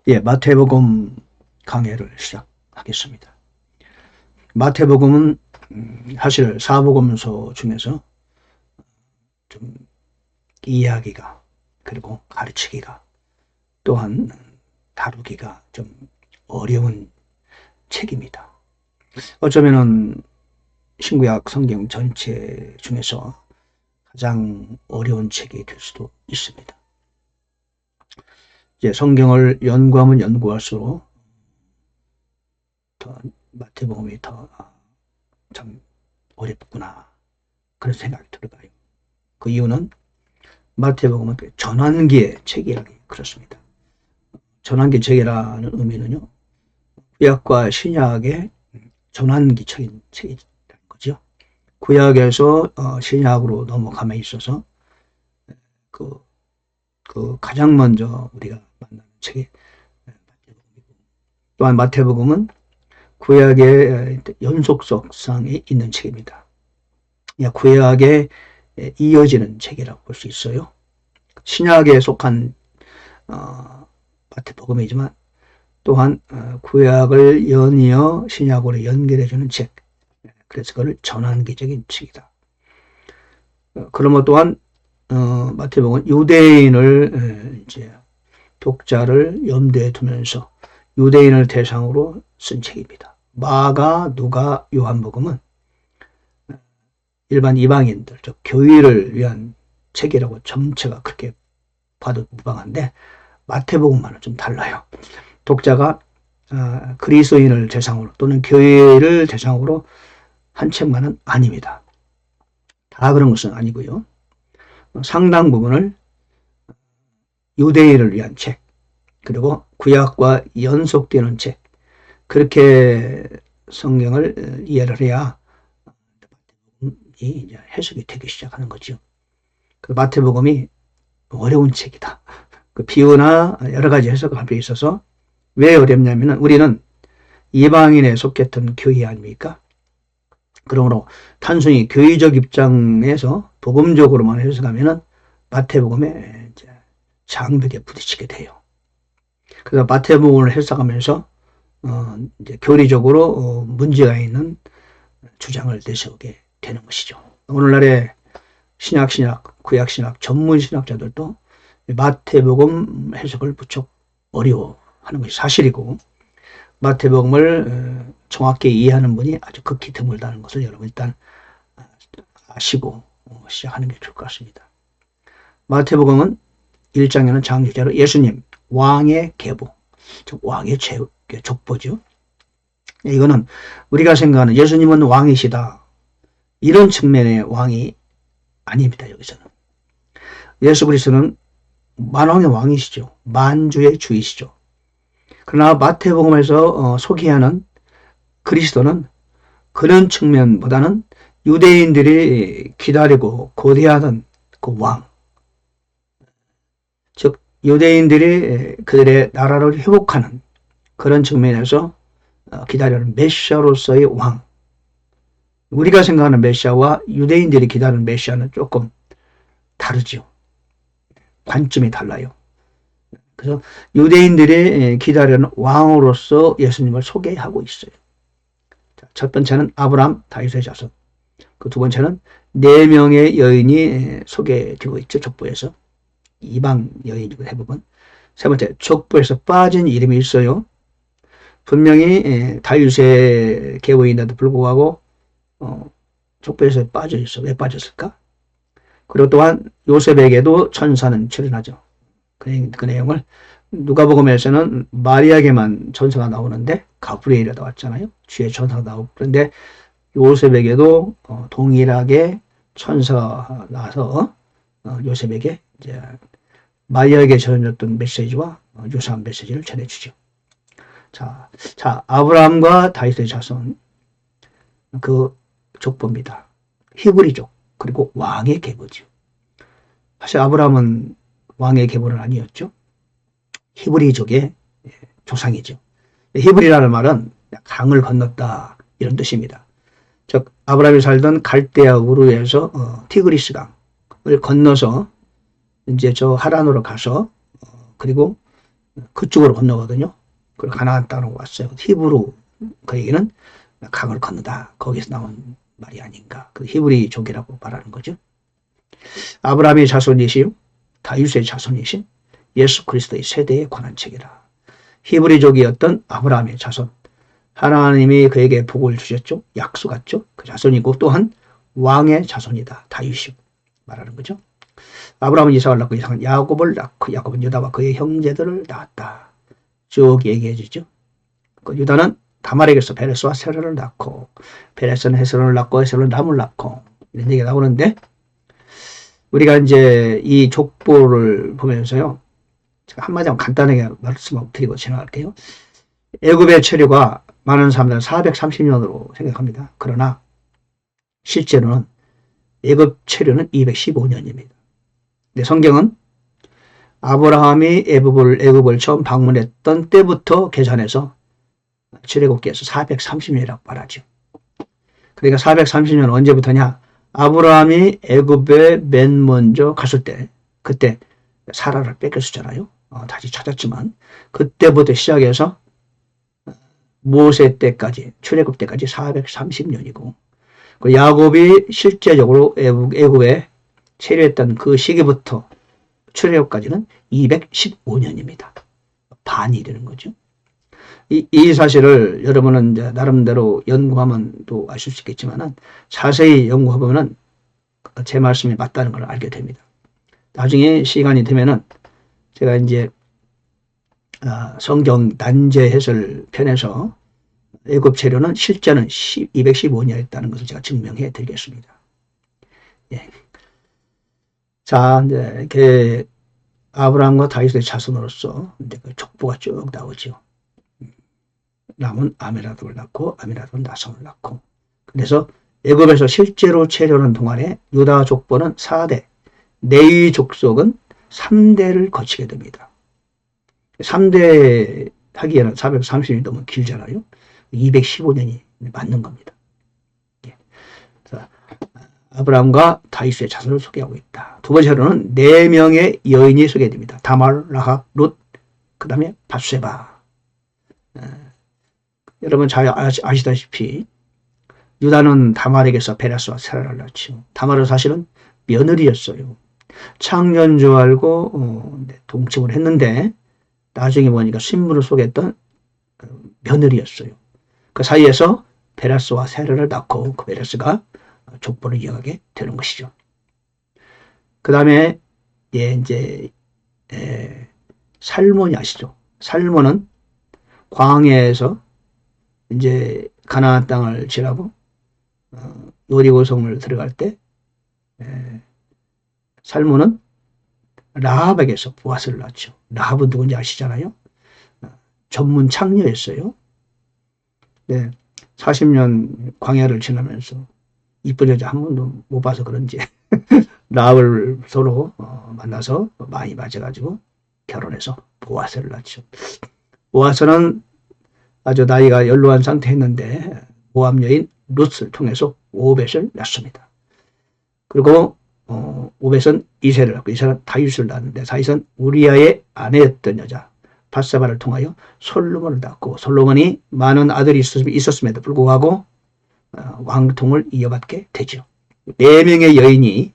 예, 마태복음 강해를 시작하겠습니다. 마태복음은 사실 사복음서 중에서 좀 이해하기가 그리고 가르치기가 또한 다루기가 좀 어려운 책입니다. 어쩌면은 신구약 성경 전체 중에서 가장 어려운 책이 될 수도 있습니다. 이제 성경을 연구하면 연구할수록 더 마태복음이 더 참 어렵구나 그런 생각이 들어요. 그 이유는 마태복음은 전환기의 책이라니 그렇습니다. 전환기 책이라는 의미는요, 구약과 신약의 전환기적인 책이라는 거죠. 구약에서 신약으로 넘어감에 있어서 그 가장 먼저 우리가 만나는 책이 마태복음이고, 또한 마태복음은 구약의 연속성상에 있는 책입니다. 구약에 이어지는 책이라고 볼 수 있어요. 신약에 속한 마태복음이지만 또한 구약을 연이어 신약으로 연결해주는 책, 그래서 그걸 전환기적인 책이다. 그러므로 또한 마태복음은 유대인을 이제 독자를 염두에 두면서 유대인을 대상으로 쓴 책입니다. 마가, 누가, 요한복음은 일반 이방인들, 즉 교회를 위한 책이라고 전체가 그렇게 봐도 무방한데, 마태복음과는 좀 달라요. 독자가 그리스도인을 대상으로 또는 교회를 대상으로 한 책만은 아닙니다. 다 그런 것은 아니고요. 상당 부분을 유대인을 위한 책, 그리고 구약과 연속되는 책, 그렇게 성경을 이해를 해야 이제 해석이 되기 시작하는 거죠. 그 마태복음이 어려운 책이다. 그 비유나 여러 가지 해석을 할 수 있어서 왜 어렵냐면은 우리는 이방인에 속했던 교회 아닙니까? 그러므로 단순히 교회적 입장에서 복음적으로만 해석하면은 마태복음에 이제 장벽에 부딪히게 돼요. 그래서 마태복음을 해석하면서 이제 교리적으로 문제가 있는 주장을 내세우게 되는 것이죠. 오늘날의 신약, 구약신약, 전문신학자들도 마태복음 해석을 무척 어려워하는 것이 사실이고, 마태복음을 정확히 이해하는 분이 아주 극히 드물다는 것을 여러분 일단 아시고 시작하는 게 좋을 것 같습니다. 마태복음은 1장에는 장주제로 예수님, 왕의 계보, 즉 왕의 족보죠. 이거는 우리가 생각하는 예수님은 왕이시다, 이런 측면의 왕이 아닙니다. 여기서는 예수 그리스도는 만왕의 왕이시죠. 만주의 주이시죠. 그러나 마태복음에서 소개하는 그리스도는 그런 측면보다는 유대인들이 기다리고 고대하던 그 왕, 즉 유대인들이 그들의 나라를 회복하는 그런 측면에서 기다리는 메시아로서의 왕, 우리가 생각하는 메시아와 유대인들이 기다리는 메시아는 조금 다르죠. 관점이 달라요. 그래서 유대인들이 기다리는 왕으로서 예수님을 소개하고 있어요. 첫 번째는 아브라함, 다윗의 자손. 그 두 번째는 4명의 여인이 소개되고 있죠. 족보에서. 이방 여인이고 대부분. 세 번째, 족보에서 빠진 이름이 있어요. 분명히 다윗의 계보인데도 불구하고 족보에서 빠져 있어. 왜 빠졌을까? 그리고 또한 요셉에게도 천사는 출현하죠. 그 내용을 누가복음에서는 마리아에게만 천사가 나오는데 가브리엘이 나왔잖아요. 주의 천사가 나오고, 그런데 요셉에게도 동일하게 천사가 나와서 요셉에게 이제 마리아에게 전해졌던 메시지와 유사한 메시지를 전해주죠. 자, 아브라함과 다윗의 자손, 그 족보입니다. 히브리족, 그리고 왕의 계보죠. 사실 아브라함은 왕의 계보는 아니었죠. 히브리족의 조상이죠. 히브리라는 말은 강을 건넜다, 이런 뜻입니다. 즉 아브라함이 살던 갈대아 우르에서 티그리스 강을 건너서 이제 저 하란으로 가서 그리고 그쪽으로 건너거든요. 그리고 가나안 땅으로 왔어요. 히브루 그 얘기는 강을 건너다. 거기서 나온 말이 아닌가. 그 히브리족이라고 말하는 거죠. 아브라함의 자손이시요 다윗의 자손이신 예수 그리스도의 세대에 관한 책이라. 히브리족이었던 아브라함의 자손. 하나님이 그에게 복을 주셨죠. 약속했죠. 그 자손이고 또한 왕의 자손이다. 다윗이 말하는 거죠. 아브라함은 이삭을 낳고 이삭은 야곱을 낳고 야곱은 유다와 그의 형제들을 낳았다. 쭉 얘기해 주죠. 그 유다는 다말에게서 베레스와 세라를 낳고 베레스는 헤스론을 낳고 헤스론은 람을 낳고 이런 얘기가 나오는데 우리가 이제 이 족보를 보면서요. 제가 한마디만 간단하게 말씀을 드리고 지나갈게요. 애굽의 체류가 많은 사람들은 430년으로 생각합니다. 그러나 실제로는 애굽 체류는 215년입니다. 근데 성경은 아브라함이 애굽을 처음 방문했던 때부터 계산해서 출애굽기에서 430년이라고 말하죠. 그러니까 430년 언제부터냐? 아브라함이 애굽에 맨 먼저 갔을 때, 그때 사라를 뺏겼었잖아요. 다시 찾았지만 그때부터 시작해서 모세 때까지, 출애굽 때까지 430년이고, 그 야곱이 실제적으로 애굽에 체류했던 그 시기부터 출애굽까지는 215년입니다. 반이 되는 거죠. 이 사실을 여러분은 이제 나름대로 연구하면 또 아실 수 있겠지만은 자세히 연구해보면은 제 말씀이 맞다는 걸 알게 됩니다. 나중에 시간이 되면은 제가 이제 성경 난제 해설 편에서 애굽 체류는 실제는 215년이었다는 것을 제가 증명해 드리겠습니다. 예. 자, 이제 이렇게 아브라함과 다윗의 자손으로서 이제 그 족보가 쭉 나오죠. 람은 아미나답을 낳고 아미나답은 나손을 낳고. 그래서 애굽에서 실제로 체류하는 동안에 유다 족보는 4대, 레위 족속은 3대를 거치게 됩니다. 3대 하기에는 430년이 너무 길잖아요. 215년이 맞는 겁니다. 예. 그래서 아브라함과 다윗의 자손을 소개하고 있다. 두 번째로는 4명의 여인이 소개됩니다. 다말, 라합, 룻, 그 다음에 밧세바. 여러분 잘 아시다시피 유다는 다말에게서 베레스와 세라를 낳죠. 다말은 사실은 며느리였어요. 창년 줄 알고 동침을 했는데 나중에 보니까 신부를 속였던 며느리였어요. 그 사이에서 베레스와 세라를 낳고 그 베레스가 족보를 이어가게 되는 것이죠. 그 다음에 이제 살몬이 아시죠? 살몬은 광야에서 이제 가나안 땅을 지나고 여리고성을 들어갈 때 살몬은 라합에게서 보아스를 낳죠. 라합은 누군지 아시잖아요. 전문 창녀였어요. 네, 40년 광야를 지나면서 이쁜 여자 한 번도 못 봐서 그런지 라합을 서로 만나서 많이 맞아가지고 결혼해서 보아스를 낳죠. 보아스는 아주 나이가 연로한 상태였는데 모압 여인 룻을 통해서 오벳을 낳습니다. 그리고 오벳은 이세를 낳고 이세는 다윗을 낳았는데 다윗은 우리아의 아내였던 여자 밧세바를 통하여 솔로몬을 낳고 솔로몬이 많은 아들이 있었음에도 불구하고 왕통을 이어받게 되죠. 4명의 여인이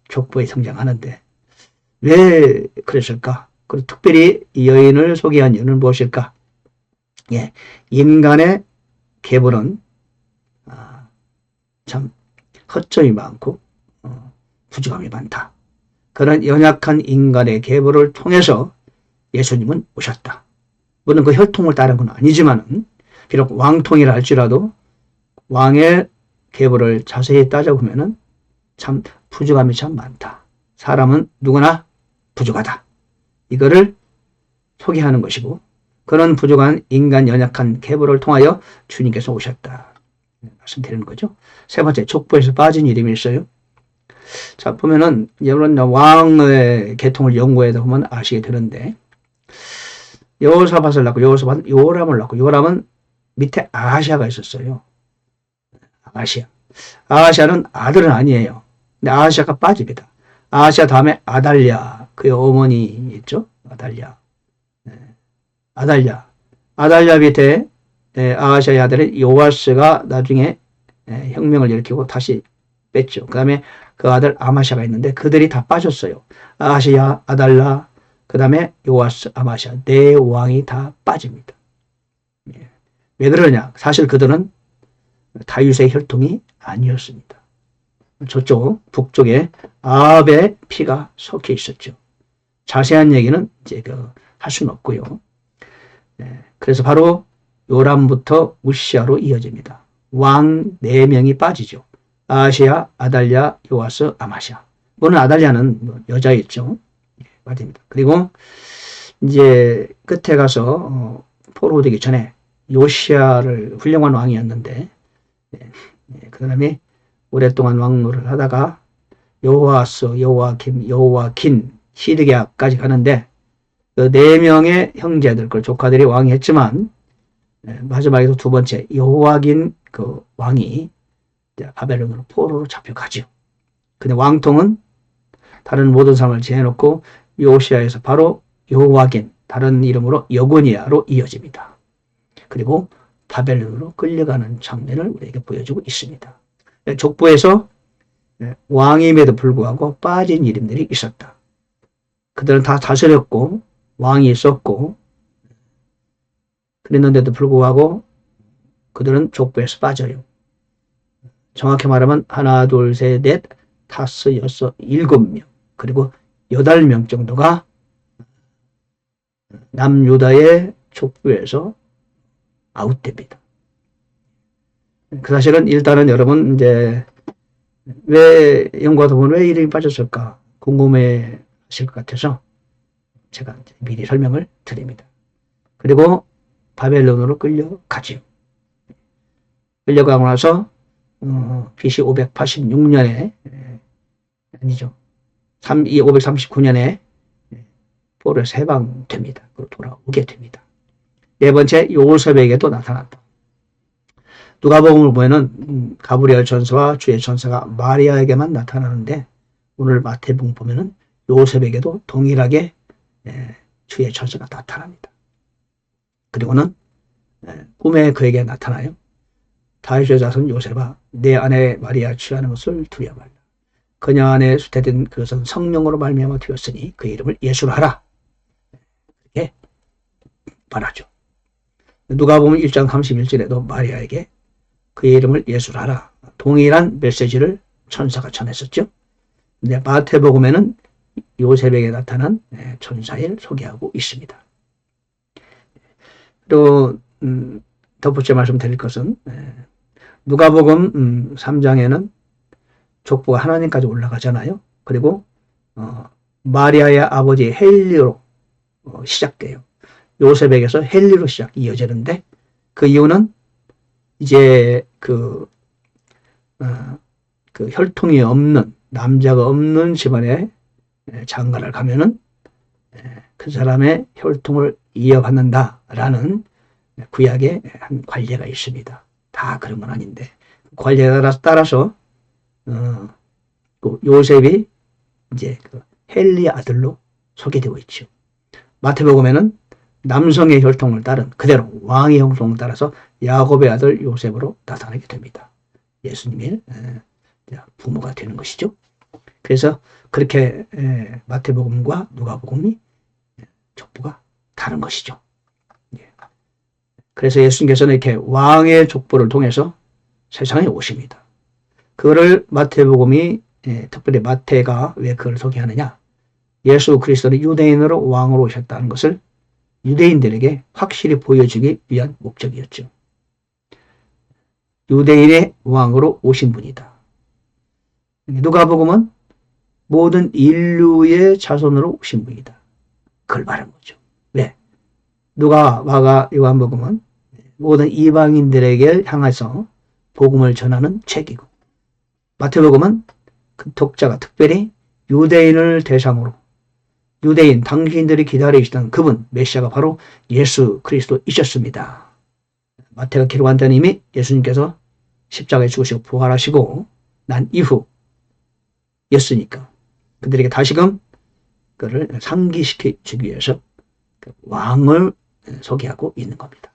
족보에 등장하는데 왜 그랬을까? 그리고 특별히 이 여인을 소개한 이유는 무엇일까? 예, 인간의 계보는 참 허점이 많고 부족함이 많다. 그런 연약한 인간의 계보를 통해서 예수님은 오셨다. 물론 그 혈통을 따른 건 아니지만은 비록 왕통이라 할지라도 왕의 계보를 자세히 따져보면은 참 부족함이 참 많다. 사람은 누구나 부족하다. 이거를 소개하는 것이고 그런 부족한 인간 연약한 계보를 통하여 주님께서 오셨다. 말씀드리는 거죠. 세 번째, 족보에서 빠진 이름이 있어요. 자, 보면은, 여러분, 왕의 계통을 연구해다 보면 아시게 되는데, 여호사밧을 낳고, 여호사밧은 요람을 낳고, 요람은 밑에 아하시아가 있었어요. 아하시아는 아들은 아니에요. 근데 아하시아가 빠집니다. 아하시아 다음에 아달랴, 그의 어머니 있죠? 아달랴. 아달랴 밑에 아하시아의 아들인 요아스가 나중에 혁명을 일으키고 다시 뺐죠. 그 다음에 그 아들 아마샤가 있는데 그들이 다 빠졌어요. 아하시아, 아달랴, 그 다음에 요아스, 아마샤 네 왕이 다 빠집니다. 왜 그러냐? 사실 그들은 다윗의 혈통이 아니었습니다. 저쪽 북쪽에 아합의 피가 섞여 있었죠. 자세한 얘기는 이제 할 수는 없고요. 그래서 바로 요람부터 우시아로 이어집니다. 왕 4명이 빠지죠. 아하시아, 아달랴, 요아스, 아마샤. 물론 아달랴는 여자였죠. 맞습니다. 그리고 이제 끝에 가서 포로되기 전에 요시아를 훌륭한 왕이었는데 그 다음에 오랫동안 왕노를 하다가 여호아스, 여호아김, 여호아긴, 시드기야까지 가는데 그 4명의 형제들, 그 조카들이 왕이 했지만 마지막에도 두 번째 여호아긴 그 왕이 바벨론으로 포로로 잡혀가죠. 근데 왕통은 다른 모든 사람을 제해놓고 요시아에서 바로 여호아긴, 다른 이름으로 여고니아로 이어집니다. 그리고 바벨론으로 끌려가는 장면을 우리에게 보여주고 있습니다. 족보에서 왕임에도 불구하고 빠진 이름들이 있었다. 그들은 다 다스렸고 왕이 있었고 그랬는데도 불구하고 그들은 족보에서 빠져요. 정확히 말하면 하나, 둘, 셋, 넷, 다섯, 여섯, 7명 그리고 8명 정도가 남유다의 족보에서 아웃됩니다. 그 사실은 일단은 여러분 이제 왜 연구하다 보면 왜 이름이 빠졌을까 궁금해 하실 것 같아서 제가 미리 설명을 드립니다. 그리고 바벨론으로 끌려가지요. 끌려가고 나서 BC 586년에 아니죠. 539년에 포로에서 해방됩니다. 돌아오게 됩니다. 네 번째 요셉에게도 나타났다. 누가복음을 보면은 가브리엘 전서와 주의 전서가 마리아에게만 나타나는데 오늘 마태복음 보면은 요셉에게도 동일하게 주의 전서가 나타납니다. 그리고는 꿈에 그에게 나타나요. 다윗의 자손 요셉아, 내 아내 마리아 취하는 것을 두려워 말라. 그녀 안에 수태된 그것은 성령으로 말미암아 되었으니 그 이름을 예수로 하라. 이렇게 말하죠. 누가복음 1장 31절에도 마리아에게 그의 이름을 예수로 하라. 동일한 메시지를 천사가 전했었죠. 근데 마태복음에는 요셉에게 나타난 천사를 소개하고 있습니다. 또 덧붙여 말씀드릴 것은 누가복음 3장에는 족보가 하나님까지 올라가잖아요. 그리고 마리아의 아버지 헬리로 시작돼요. 요셉에게서 헬리로 이어지는데 그 이유는 이제 그 혈통이 없는 남자가 없는 집안에 장가를 가면은 그 사람의 혈통을 이어받는다라는 구약의 한 관례가 있습니다. 다 그런 건 아닌데 관례에 따라서 요셉이 이제 헬리 아들로 소개되고 있죠. 마태복음에는 남성의 혈통을 따른 그대로 왕의 혈통을 따라서 야곱의 아들 요셉으로 나타나게 됩니다. 예수님의 부모가 되는 것이죠. 그래서 그렇게 마태복음과 누가복음이 족보가 다른 것이죠. 그래서 예수님께서는 이렇게 왕의 족보를 통해서 세상에 오십니다. 그거를 마태복음이 특별히 마태가 왜 그걸 소개하느냐? 예수 그리스도는 유대인으로 왕으로 오셨다는 것을 유대인들에게 확실히 보여주기 위한 목적이었죠. 유대인의 왕으로 오신 분이다. 누가복음은 모든 인류의 자손으로 오신 분이다. 그걸 말하는 거죠. 왜? 누가, 마가, 요한복음은 모든 이방인들에게 향해서 복음을 전하는 책이고 마태복음은 그 독자가 특별히 유대인을 대상으로 유대인 당신들이 기다리시던 그분 메시아가 바로 예수 그리스도이셨습니다. 마태가 기록한 데는 이미 예수님께서 십자가에 죽으시고 부활하시고 난 이후였으니까 그들에게 다시금 그를 상기시켜 주기 위해서 왕을 소개하고 있는 겁니다.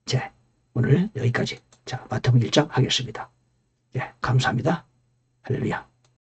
자, 오늘 여기까지. 자, 마태복음 1장 하겠습니다. 예, 감사합니다. 할렐루야.